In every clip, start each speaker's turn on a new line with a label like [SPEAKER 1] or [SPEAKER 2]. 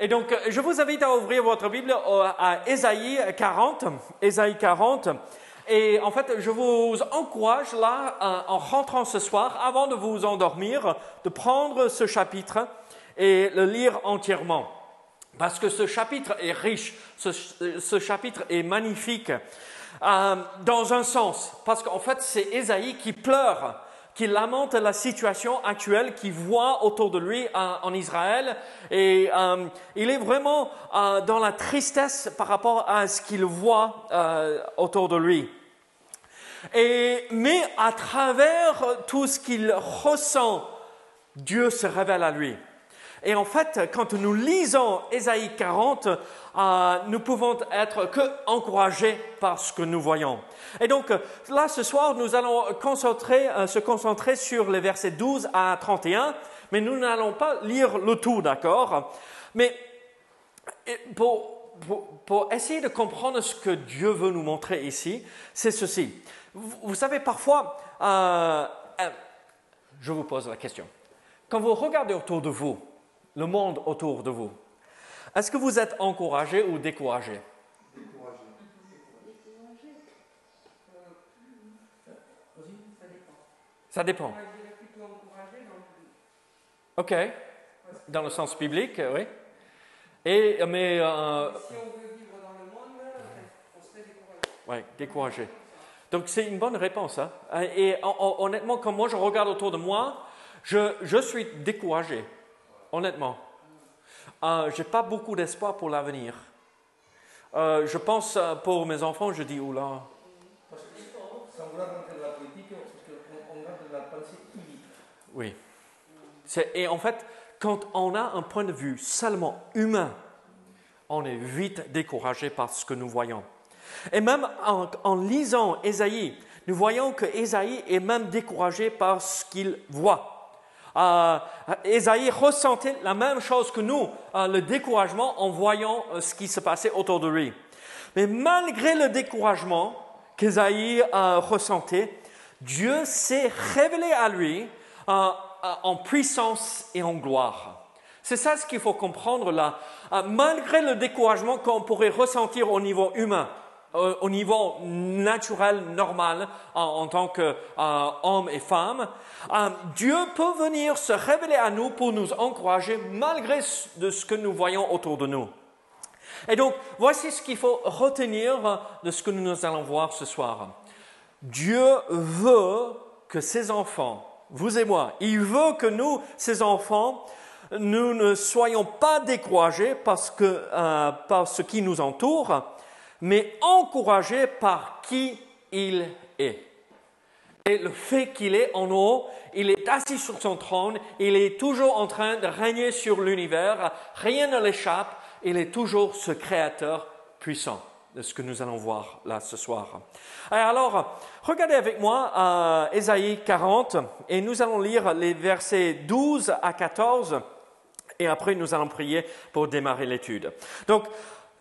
[SPEAKER 1] Et donc, je vous invite à ouvrir votre Bible à Ésaïe 40. Ésaïe 40. Et en fait, je vous encourage là, en rentrant ce soir, avant de vous endormir, de prendre ce chapitre et le lire entièrement. Parce que ce chapitre est riche, ce chapitre est magnifique dans un sens. Parce qu'en fait, c'est Ésaïe qui pleure, qui lamente la situation actuelle qu'il voit autour de lui en Israël. Et il est vraiment dans la tristesse par rapport à ce qu'il voit autour de lui. Mais à travers tout ce qu'il ressent, Dieu se révèle à lui. Et en fait, quand nous lisons Ésaïe 40, nous pouvons être que encouragés par ce que nous voyons. Et donc, là, ce soir, nous allons se concentrer sur les versets 12 à 31, mais nous n'allons pas lire le tout, d'accord? Mais pour essayer de comprendre ce que Dieu veut nous montrer ici, c'est ceci. Vous savez, parfois, je vous pose la question. Quand vous regardez autour de vous, le monde autour de vous, est-ce que vous êtes encouragé ou découragé?
[SPEAKER 2] Découragé.
[SPEAKER 1] Ça dépend.
[SPEAKER 3] Moi, je dirais plutôt encouragé.
[SPEAKER 1] OK. Dans le sens biblique, oui. Mais
[SPEAKER 3] si on veut vivre dans le monde, on serait découragé.
[SPEAKER 1] oui, découragé. Donc, c'est une bonne réponse. Hein? Et honnêtement, quand moi je regarde autour de moi, je suis découragé. Honnêtement. Je n'ai pas beaucoup d'espoir pour l'avenir. Je pense pour mes enfants, je dis, oula.
[SPEAKER 2] Parce que ça on regarde dans la politique, parce qu'on regarde la pensée unique.
[SPEAKER 1] Oui. Et en fait, quand on a un point de vue seulement humain, on est vite découragé par ce que nous voyons. Et même en lisant Ésaïe, nous voyons que Ésaïe est même découragé par ce qu'il voit. Ésaïe ressentait la même chose que nous, le découragement en voyant ce qui se passait autour de lui. Mais malgré le découragement qu'Ésaïe ressentait, Dieu s'est révélé à lui en puissance et en gloire. C'est ça ce qu'il faut comprendre là. Malgré le découragement qu'on pourrait ressentir au niveau humain, au niveau naturel, normal, en tant qu'homme et femme, Dieu peut venir se révéler à nous pour nous encourager malgré ce que nous voyons autour de nous. Et donc, voici ce qu'il faut retenir de ce que nous allons voir ce soir. Dieu veut que ses enfants, vous et moi, il veut que nous, ses enfants, nous ne soyons pas découragés par ce qui nous entoure, mais encouragés par qui il est. Et le fait qu'il est en haut, il est assis sur son trône, il est toujours en train de régner sur l'univers, rien ne l'échappe, il est toujours ce créateur puissant, de ce que nous allons voir là ce soir. Alors, regardez avec moi Ésaïe 40, et nous allons lire les versets 12 à 14, et après nous allons prier pour démarrer l'étude. Donc,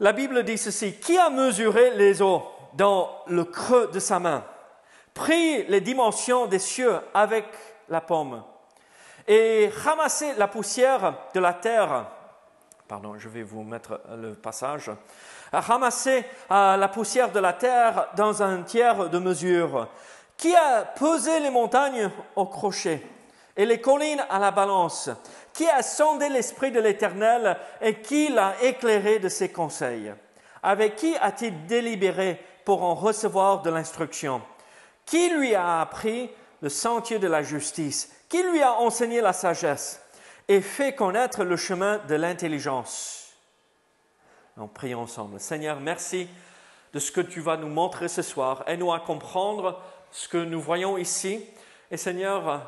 [SPEAKER 1] la Bible dit ceci, « Qui a mesuré les eaux dans le creux de sa main, pris les dimensions des cieux avec la paume, et ramassé la poussière de la terre, pardon, je vais vous mettre le passage, ramassé la poussière de la terre dans un tiers de mesure, qui a pesé les montagnes au crochet et les collines à la balance, qui a sondé l'esprit de l'Éternel et qui l'a éclairé de ses conseils? Avec qui a-t-il délibéré pour en recevoir de l'instruction? Qui lui a appris le sentier de la justice? Qui lui a enseigné la sagesse et fait connaître le chemin de l'intelligence? Nous prions ensemble. Seigneur, merci de ce que tu vas nous montrer ce soir. Aide-nous à comprendre ce que nous voyons ici. Et Seigneur,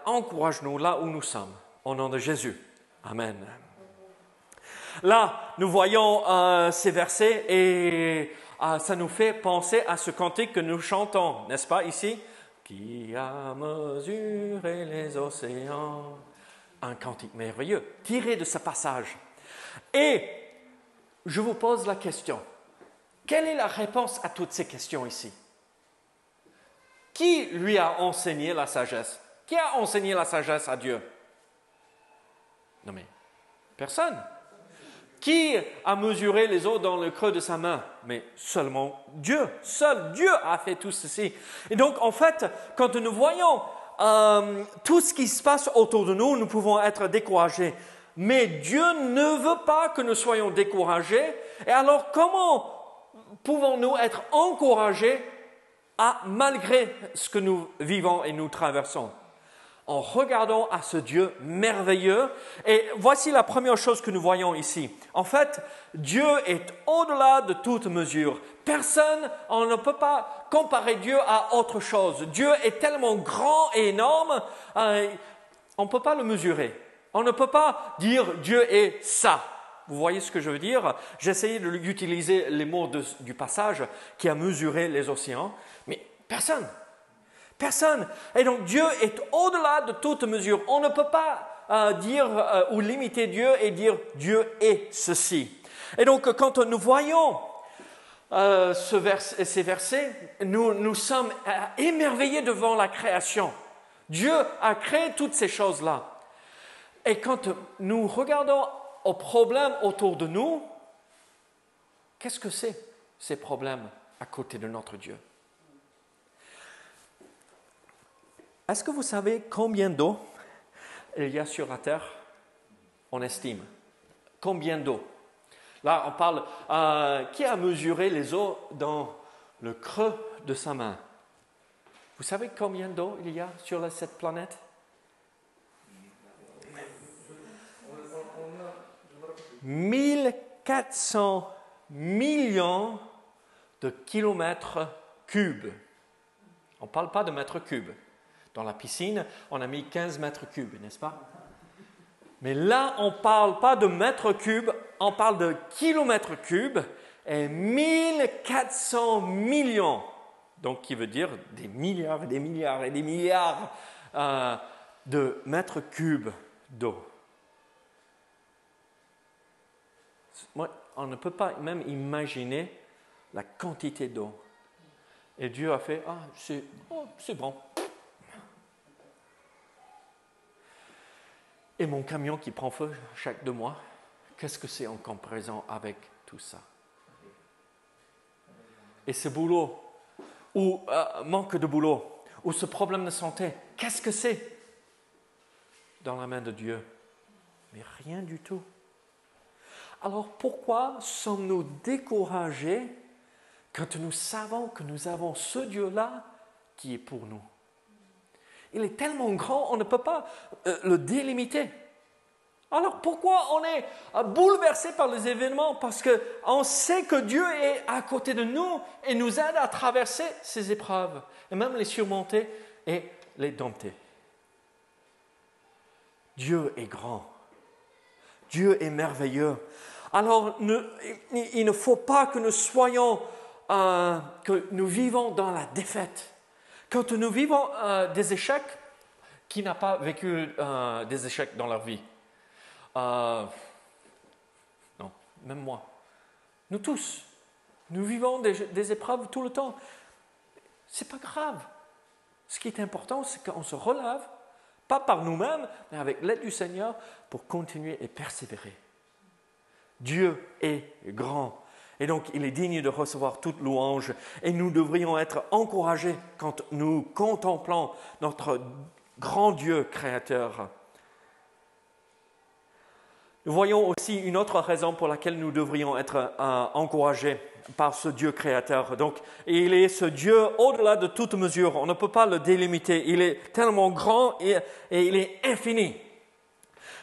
[SPEAKER 1] encourage-nous là où nous sommes. Au nom de Jésus. Amen. Là, nous voyons ces versets et ça nous fait penser à ce cantique que nous chantons, n'est-ce pas, ici? Qui a mesuré les océans? Un cantique merveilleux, tiré de ce passage. Et je vous pose la question. Quelle est la réponse à toutes ces questions ici? Qui lui a enseigné la sagesse? Qui a enseigné la sagesse à Dieu? Non mais, personne. Qui a mesuré les eaux dans le creux de sa main? Mais seulement Dieu. Seul Dieu a fait tout ceci. Et donc, en fait, quand nous voyons tout ce qui se passe autour de nous, nous pouvons être découragés. Mais Dieu ne veut pas que nous soyons découragés. Et alors, comment pouvons-nous être encouragés malgré ce que nous vivons et nous traversons? En regardant à ce Dieu merveilleux. Et voici la première chose que nous voyons ici. En fait, Dieu est au-delà de toute mesure. Personne, on ne peut pas comparer Dieu à autre chose. Dieu est tellement grand et énorme, on ne peut pas le mesurer. On ne peut pas dire Dieu est ça. Vous voyez ce que je veux dire? J'ai essayé d'utiliser les mots du passage qui a mesuré les océans, mais personne. Personne. Et donc Dieu est au-delà de toute mesure. On ne peut pas dire ou limiter Dieu et dire Dieu est ceci. Et donc quand nous voyons ces versets, nous sommes émerveillés devant la création. Dieu a créé toutes ces choses-là. Et quand nous regardons aux problèmes autour de nous, qu'est-ce que c'est ces problèmes à côté de notre Dieu? Est-ce que vous savez combien d'eau il y a sur la terre? On estime. Combien d'eau? Là, on parle, qui a mesuré les eaux dans le creux de sa main? Vous savez combien d'eau il y a sur cette planète? 1400 millions de kilomètres cubes. On ne parle pas de mètres cubes. Dans la piscine, on a mis 15 mètres cubes, n'est-ce pas? Mais là, on ne parle pas de mètres cubes, on parle de kilomètres cubes et 1400 millions. Donc, qui veut dire des milliards et des milliards et des milliards de mètres cubes d'eau. On ne peut pas même imaginer la quantité d'eau. Et Dieu a fait, c'est bon. Et mon camion qui prend feu chaque 2 mois, qu'est-ce que c'est en comparaison avec tout ça? Et ce boulot, ou manque de boulot, ou ce problème de santé, qu'est-ce que c'est dans la main de Dieu? Mais rien du tout. Alors pourquoi sommes-nous découragés quand nous savons que nous avons ce Dieu-là qui est pour nous? Il est tellement grand, on ne peut pas le délimiter. Alors pourquoi on est bouleversé par les événements? Parce qu'on sait que Dieu est à côté de nous et nous aide à traverser ces épreuves, et même les surmonter et les dompter. Dieu est grand. Dieu est merveilleux. Alors, il ne faut pas que nous soyons, que nous vivons dans la défaite. Quand nous vivons des échecs, qui n'a pas vécu des échecs dans leur vie? Non, même moi. Nous tous, nous vivons des épreuves tout le temps. Ce n'est pas grave. Ce qui est important, c'est qu'on se relève, pas par nous-mêmes, mais avec l'aide du Seigneur, pour continuer et persévérer. Dieu est grand. Et donc, il est digne de recevoir toute louange. Et nous devrions être encouragés quand nous contemplons notre grand Dieu créateur. Nous voyons aussi une autre raison pour laquelle nous devrions être encouragés par ce Dieu créateur. Donc, il est ce Dieu au-delà de toute mesure. On ne peut pas le délimiter. Il est tellement grand et il est infini.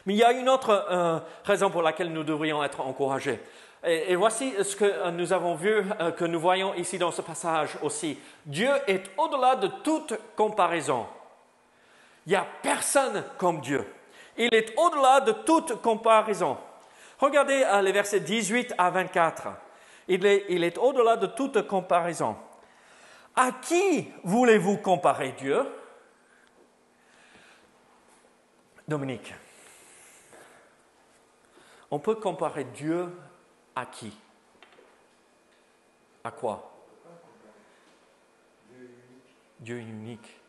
[SPEAKER 1] Mais il y a une autre raison pour laquelle nous devrions être encouragés. Et voici ce que nous avons vu, que nous voyons ici dans ce passage aussi. Dieu est au-delà de toute comparaison. Il n'y a personne comme Dieu. Il est au-delà de toute comparaison. Regardez les versets 18 à 24. Il est au-delà de toute comparaison. À qui voulez-vous comparer Dieu? Dominique, on peut comparer Dieu à qui? À quoi? Dieu unique.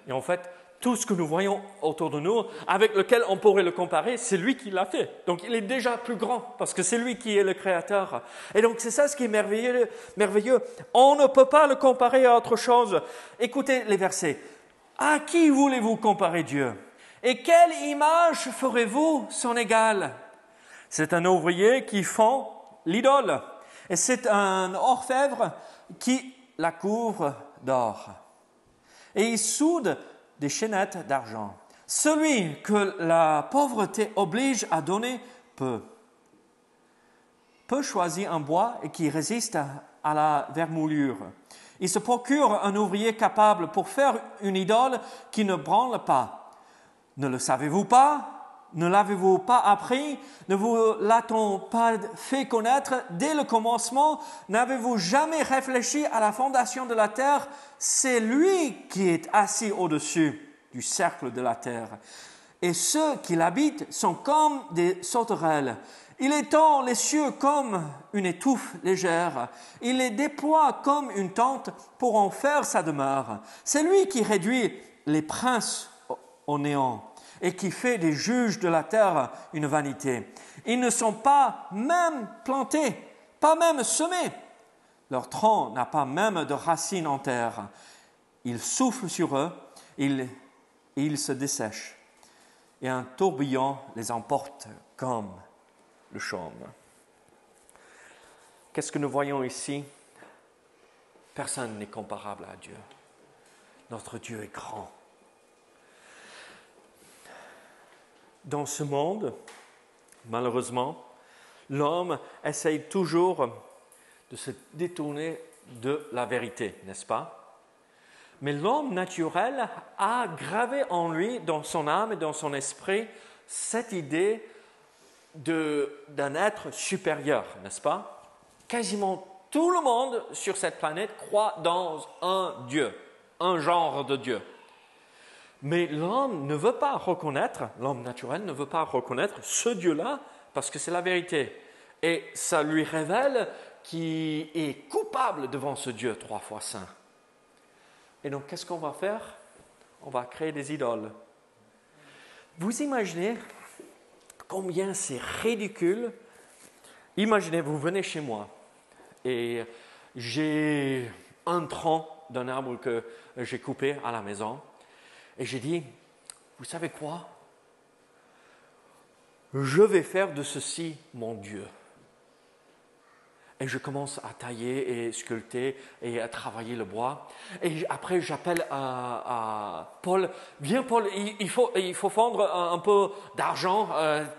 [SPEAKER 1] Et en fait, tout ce que nous voyons autour de nous, avec lequel on pourrait le comparer, c'est lui qui l'a fait. Donc il est déjà plus grand, parce que c'est lui qui est le créateur. Et donc c'est ça ce qui est merveilleux. On ne peut pas le comparer à autre chose. Écoutez les versets. À qui voulez-vous comparer Dieu? Et quelle image ferez-vous son égal? C'est un ouvrier qui fond l'idole. Et c'est un orfèvre qui la couvre d'or. Et il soude des chaînettes d'argent. Celui que la pauvreté oblige à donner peut choisir un bois et qui résiste à la vermoulure. Il se procure un ouvrier capable pour faire une idole qui ne branle pas. Ne le savez-vous pas? Ne l'avez-vous pas appris? Ne vous l'a-t-on pas fait connaître dès le commencement? N'avez-vous jamais réfléchi à la fondation de la terre? C'est lui qui est assis au-dessus du cercle de la terre. Et ceux qui l'habitent sont comme des sauterelles. Il étend les cieux comme une étouffe légère. Il les déploie comme une tente pour en faire sa demeure. C'est lui qui réduit les princes au néant et qui fait des juges de la terre une vanité. Ils ne sont pas même plantés, pas même semés. Leur tronc n'a pas même de racines en terre. Il souffle sur eux et ils se dessèchent. Et un tourbillon les emporte comme le chaume. Qu'est-ce que nous voyons ici? Personne n'est comparable à Dieu. Notre Dieu est grand. Dans ce monde, malheureusement, l'homme essaye toujours de se détourner de la vérité, n'est-ce pas? Mais l'homme naturel a gravé en lui, dans son âme et dans son esprit, cette idée d'un être supérieur, n'est-ce pas? Quasiment tout le monde sur cette planète croit dans un Dieu, un genre de Dieu. Mais l'homme ne veut pas reconnaître, l'homme naturel ne veut pas reconnaître ce Dieu-là parce que c'est la vérité. Et ça lui révèle qu'il est coupable devant ce Dieu 3 fois saint. Et donc, qu'est-ce qu'on va faire? On va créer des idoles. Vous imaginez combien c'est ridicule? Imaginez, vous venez chez moi et j'ai un tronc d'un arbre que j'ai coupé à la maison. Et j'ai dit, vous savez quoi? Je vais faire de ceci mon Dieu. Et je commence à tailler et sculpter et à travailler le bois. Et après, j'appelle à Paul. Viens Paul, il faut fondre un peu d'argent.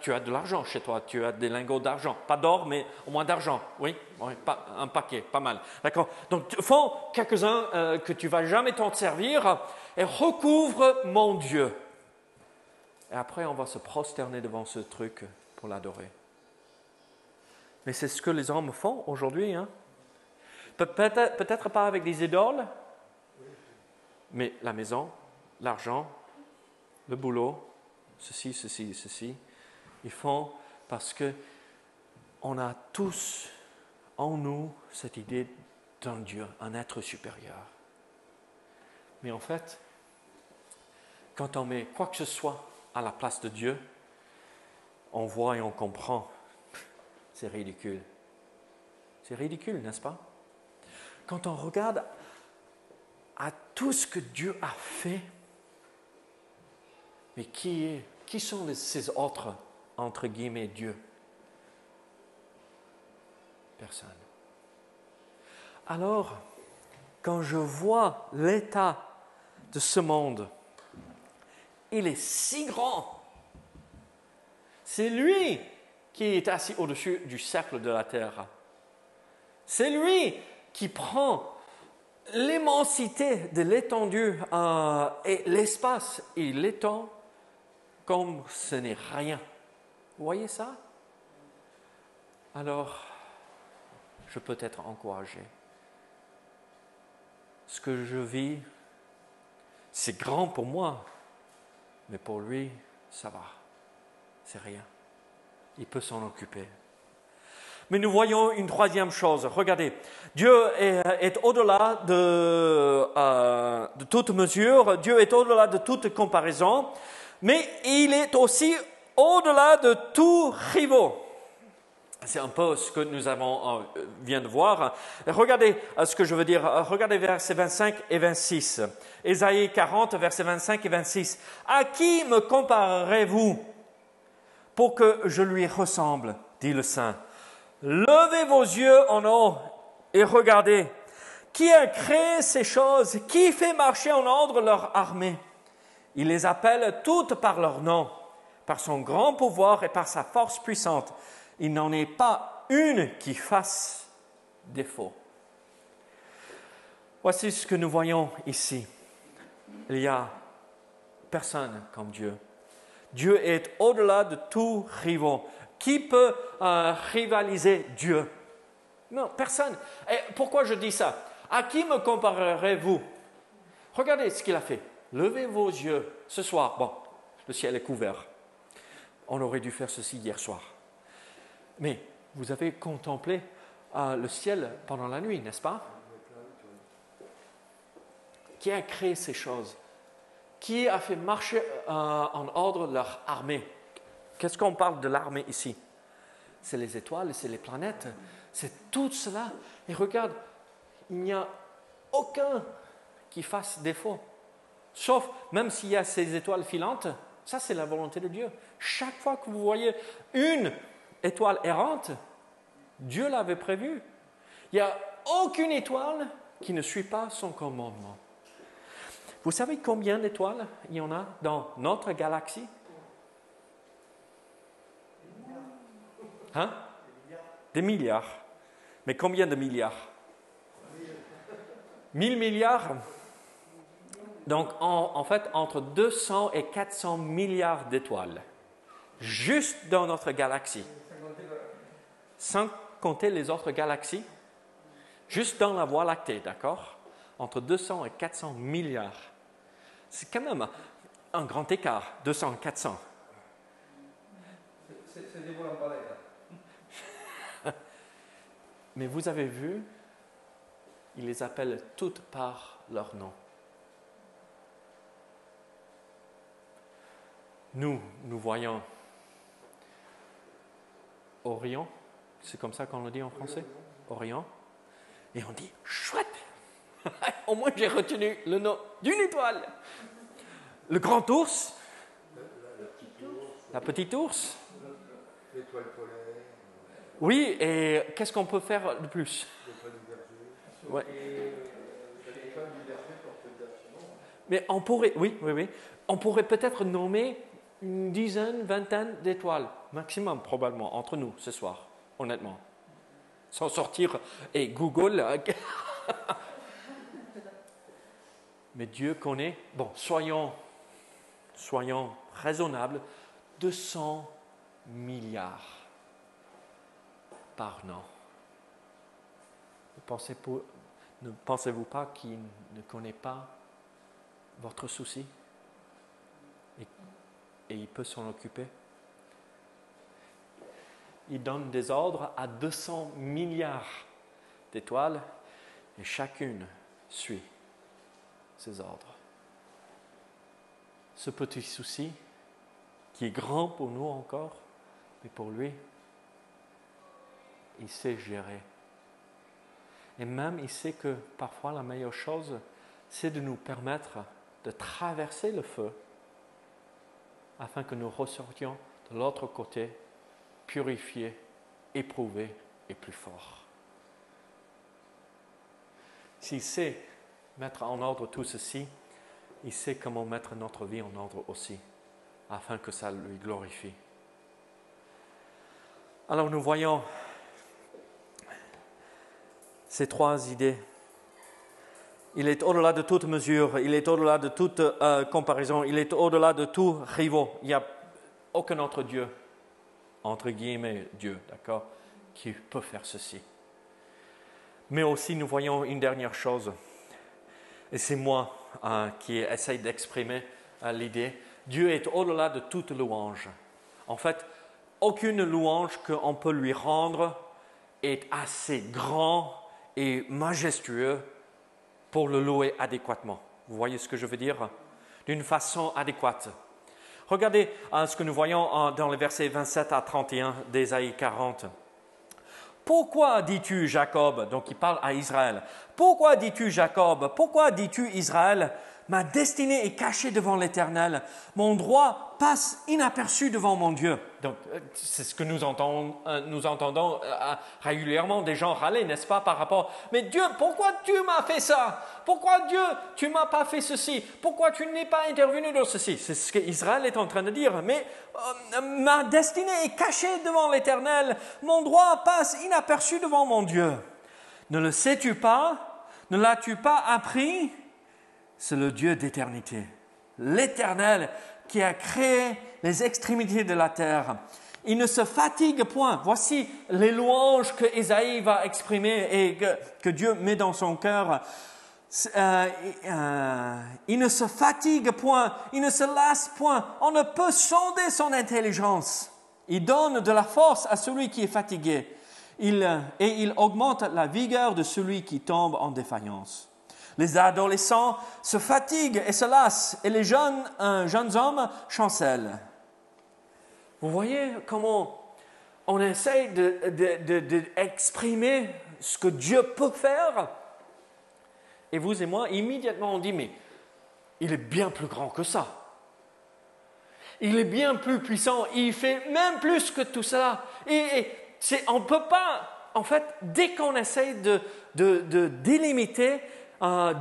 [SPEAKER 1] Tu as de l'argent chez toi, tu as des lingots d'argent. Pas d'or, mais au moins d'argent. Oui, un paquet, pas mal. D'accord. Donc, fonds quelques-uns que tu ne vas jamais t'en servir et recouvre mon Dieu. Et après, on va se prosterner devant ce truc pour l'adorer. Mais c'est ce que les hommes font aujourd'hui. Hein? Peut-être pas avec des idoles, mais la maison, l'argent, le boulot, ceci. Ils font parce qu'on a tous en nous cette idée d'un Dieu, un être supérieur. Mais en fait, quand on met quoi que ce soit à la place de Dieu, on voit et on comprend. C'est ridicule. C'est ridicule, n'est-ce pas? Quand on regarde à tout ce que Dieu a fait, mais qui sont ces autres, entre guillemets, dieux? Personne. Alors, quand je vois l'état de ce monde, il est si grand. C'est lui qui est assis au-dessus du cercle de la terre. C'est lui qui prend l'immensité de l'étendue et l'espace, et il l'étend comme ce n'est rien. Vous voyez ça? Alors, je peux être encouragé. Ce que je vis, c'est grand pour moi, mais pour lui, ça va. C'est rien. Il peut s'en occuper. Mais nous voyons une troisième chose. Regardez, Dieu est au-delà de toute mesure, Dieu est au-delà de toute comparaison, mais il est aussi au-delà de tout rivaux. C'est un peu ce que nous vient de voir. Regardez ce que je veux dire. Regardez versets 25 et 26. Ésaïe 40, versets 25 et 26. À qui me comparerez-vous pour que je lui ressemble, dit le Saint. Levez vos yeux en haut et regardez. Qui a créé ces choses? Qui fait marcher en ordre leur armée? Il les appelle toutes par leur nom, par son grand pouvoir et par sa force puissante. Il n'en est pas une qui fasse défaut. Voici ce que nous voyons ici. Il n'y a personne comme Dieu. Dieu est au-delà de tout rival. Qui peut rivaliser Dieu? Non, personne. Et pourquoi je dis ça? À qui me comparerez-vous? Regardez ce qu'il a fait. Levez vos yeux ce soir. Bon, le ciel est couvert. On aurait dû faire ceci hier soir. Mais vous avez contemplé le ciel pendant la nuit, n'est-ce pas? Qui a créé ces choses? Qui a fait marcher en ordre leur armée? Qu'est-ce qu'on parle de l'armée ici? C'est les étoiles, c'est les planètes, c'est tout cela. Et regarde, il n'y a aucun qui fasse défaut. Sauf, même s'il y a ces étoiles filantes, ça c'est la volonté de Dieu. Chaque fois que vous voyez une étoile errante, Dieu l'avait prévu. Il n'y a aucune étoile qui ne suit pas son commandement. Vous savez combien d'étoiles il y en a dans notre galaxie? Hein? Des milliards. Mais combien de milliards? 1000 milliards. Donc, en fait, entre 200 et 400 milliards d'étoiles. Juste dans notre galaxie. Sans compter les autres galaxies. Juste dans la Voie lactée, d'accord? Entre 200 et 400 milliards. C'est quand même un grand écart, 200 et 400.
[SPEAKER 2] C'est des vols en balai, là.
[SPEAKER 1] Mais vous avez vu, il les appelle toutes par leur nom. Nous voyons Orion, c'est comme ça qu'on le dit en français, Orion, et on dit chouette. Au moins, j'ai retenu le nom d'une étoile. Le grand ours. La petite ours.
[SPEAKER 4] L'étoile polaire.
[SPEAKER 1] Oui, et qu'est-ce qu'on peut faire de plus?
[SPEAKER 4] L'étoile du berger.
[SPEAKER 1] Ouais.
[SPEAKER 4] L'étoile du berger porte d'assurance.
[SPEAKER 1] Mais on pourrait, oui. On pourrait peut-être nommer une dizaine, vingtaine d'étoiles, maximum probablement, entre nous ce soir, honnêtement. Sans sortir et Google. Mais Dieu connaît, bon, soyons raisonnables, 200 milliards par an. Ne pensez-vous pas qu'il ne connaît pas votre souci et il peut s'en occuper? Il donne des ordres à 200 milliards d'étoiles et chacune suit ses ordres. Ce petit souci, qui est grand pour nous encore, mais pour lui, il sait gérer. Et même, il sait que parfois la meilleure chose, c'est de nous permettre de traverser le feu afin que nous ressortions de l'autre côté, purifiés, éprouvés et plus forts. S'il sait mettre en ordre tout ceci, il sait comment mettre notre vie en ordre aussi, afin que ça lui glorifie. Alors nous voyons ces trois idées. Il est au-delà de toute mesure, il est au-delà de toute comparaison, il est au-delà de tout rival. Il n'y a aucun autre Dieu, entre guillemets Dieu, d'accord, qui peut faire ceci. Mais aussi nous voyons une dernière chose. Et c'est moi qui essaye d'exprimer l'idée. Dieu est au-delà de toute louange. En fait, aucune louange qu'on peut lui rendre est assez grand et majestueux pour le louer adéquatement. Vous voyez ce que je veux dire? D'une façon adéquate. Regardez ce que nous voyons dans les versets 27 à 31 d'Ésaïe 40. Pourquoi dis-tu Jacob, donc il parle à Israël, pourquoi dis-tu Jacob, pourquoi dis-tu Israël, ma destinée est cachée devant l'Éternel, mon droit passe inaperçu devant mon Dieu. Donc c'est ce que nous entendons régulièrement des gens râler, n'est-ce pas, par rapport, mais Dieu, pourquoi tu m'as fait ça? Pourquoi Dieu, tu m'as pas fait ceci? Pourquoi tu n'es pas intervenu dans ceci? C'est ce qu'Israël est en train de dire, mais ma destinée est cachée devant l'Éternel, mon droit passe inaperçu devant mon Dieu. Ne le sais-tu pas? Ne l'as-tu pas appris? C'est le Dieu d'éternité, l'Éternel qui a créé les extrémités de la terre. Il ne se fatigue point. Voici les louanges que Ésaïe va exprimer et que Dieu met dans son cœur. Il ne se fatigue point, il ne se lasse point. On ne peut sonder son intelligence. Il donne de la force à celui qui est fatigué. Et il augmente la vigueur de celui qui tombe en défaillance. Les adolescents se fatiguent et se lassent, et les jeunes hommes chancellent. Vous voyez comment on essaie d'exprimer ce que Dieu peut faire? Et vous et moi, immédiatement, on dit, mais il est bien plus grand que ça. Il est bien plus puissant, il fait même plus que tout cela. On ne peut pas, en fait, dès qu'on essaie de délimiter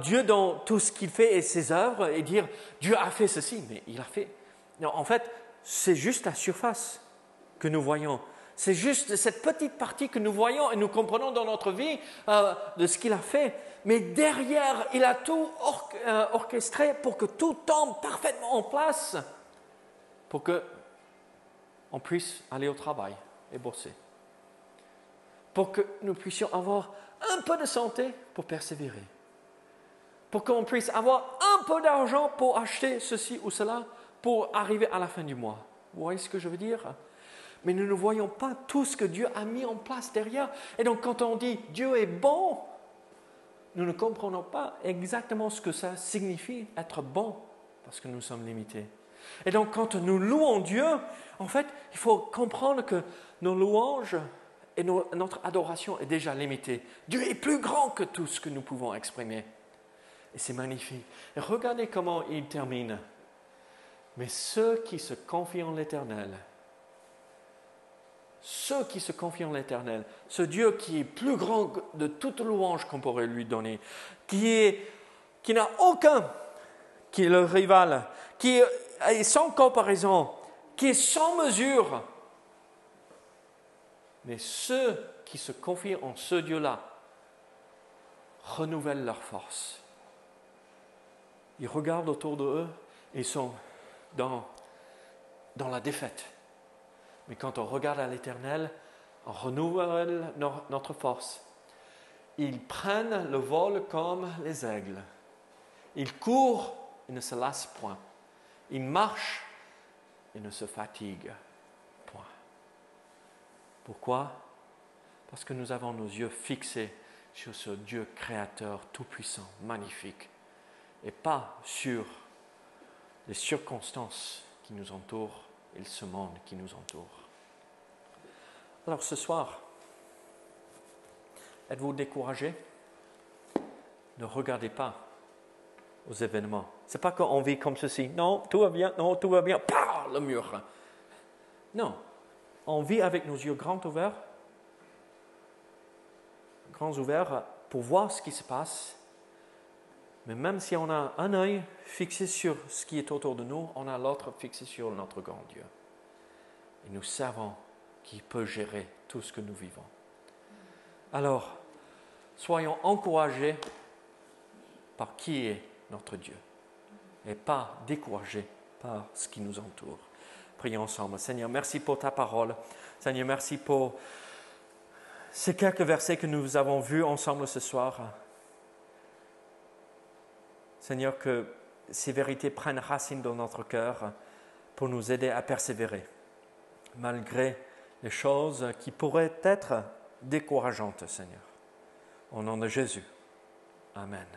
[SPEAKER 1] Dieu dans tout ce qu'il fait et ses œuvres et dire Dieu a fait ceci, mais il a fait. Non, en fait, c'est juste la surface que nous voyons. C'est juste cette petite partie que nous voyons et nous comprenons dans notre vie de ce qu'il a fait. Mais derrière, il a tout orchestré pour que tout tombe parfaitement en place, pour qu'on puisse aller au travail et bosser, pour que nous puissions avoir un peu de santé pour persévérer, pour qu'on puisse avoir un peu d'argent pour acheter ceci ou cela, pour arriver à la fin du mois. Vous voyez ce que je veux dire? Mais nous ne voyons pas tout ce que Dieu a mis en place derrière. Et donc quand on dit Dieu est bon, nous ne comprenons pas exactement ce que ça signifie être bon, parce que nous sommes limités. Et donc quand nous louons Dieu, en fait, il faut comprendre que nos louanges et notre adoration est déjà limitée. Dieu est plus grand que tout ce que nous pouvons exprimer. Et c'est magnifique. Et regardez comment il termine. Mais ceux qui se confient en l'Éternel, ce Dieu qui est plus grand de toute louange qu'on pourrait lui donner, qui n'a aucun, qui est le rival, qui est sans comparaison, qui est sans mesure. Mais ceux qui se confient en ce Dieu-là renouvellent leur force. Ils regardent autour d'eux et ils sont dans la défaite. Mais quand on regarde à l'Éternel, on renouvelle notre force. Ils prennent le vol comme les aigles. Ils courent et ne se lassent point. Ils marchent et ne se fatiguent point. Pourquoi? Parce que nous avons nos yeux fixés sur ce Dieu créateur tout-puissant, magnifique, et pas sur les circonstances qui nous entourent et ce monde qui nous entoure. Alors ce soir, êtes-vous découragé? Ne regardez pas aux événements. Ce n'est pas qu'on vit comme ceci. Non, tout va bien. Non, tout va bien. Pah, le mur. Non, on vit avec nos yeux grands ouverts pour voir ce qui se passe. Mais même si on a un œil fixé sur ce qui est autour de nous, on a l'autre fixé sur notre grand Dieu. Et nous savons qu'il peut gérer tout ce que nous vivons. Alors, soyons encouragés par qui est notre Dieu et pas découragés par ce qui nous entoure. Prions ensemble. Seigneur, merci pour ta parole. Seigneur, merci pour ces quelques versets que nous avons vus ensemble ce soir. Seigneur, que ces vérités prennent racine dans notre cœur pour nous aider à persévérer, malgré les choses qui pourraient être décourageantes, Seigneur. Au nom de Jésus. Amen.